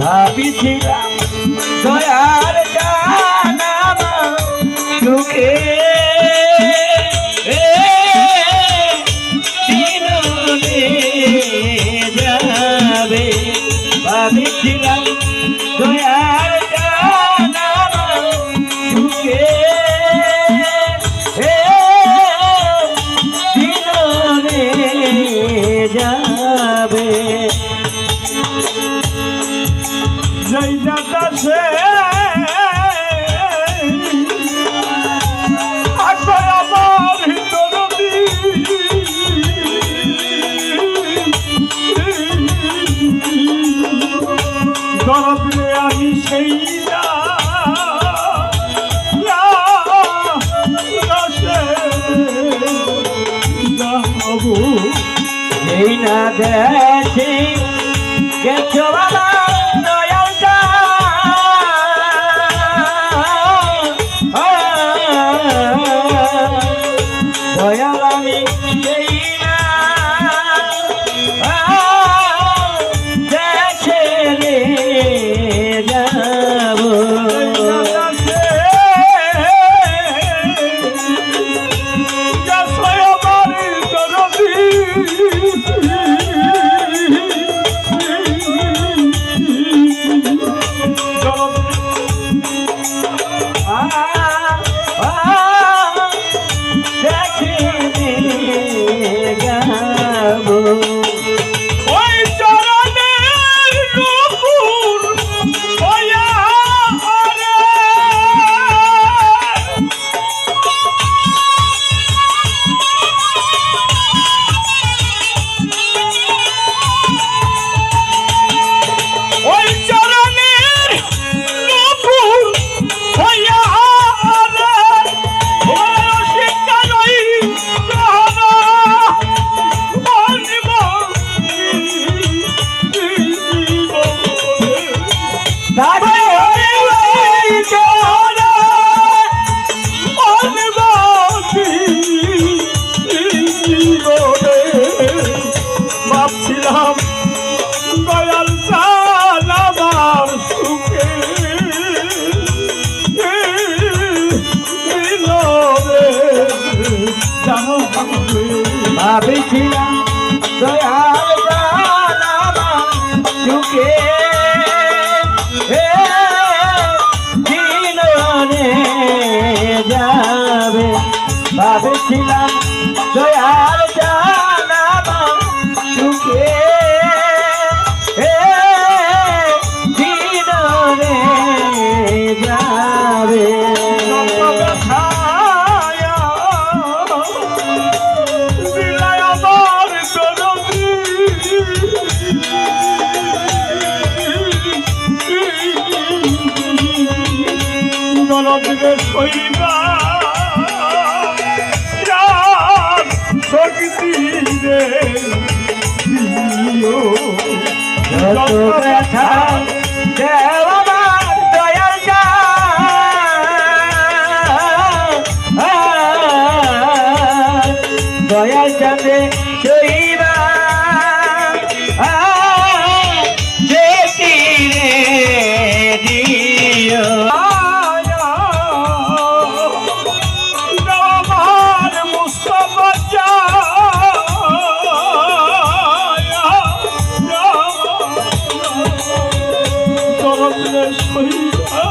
ভাবিছিলাম দয়ার জানাম সুখে দিনে যাবে। ভাবিছিলাম দয়ার জানাম সুখে দিনে যাবে। জয় দাদা সে আমার দরদে আমি সেই এই না দেখি গেছো বাবা দয়াল আমি সেই না দেখে রে যাব। ভাবছিলাম দয়াল আমার সুখে ভাবছিলাম দয়াল আমার সুখে যাবে। ভাবছিলাম দয়াল জানাবা সুখে দিনে যাবে। দরদে শৈবা শক্তি রে দিও যত ব্যথা দেও আমার দয়াল দয়াল চাঁদে শৈবা দিও। দরদে শৈবা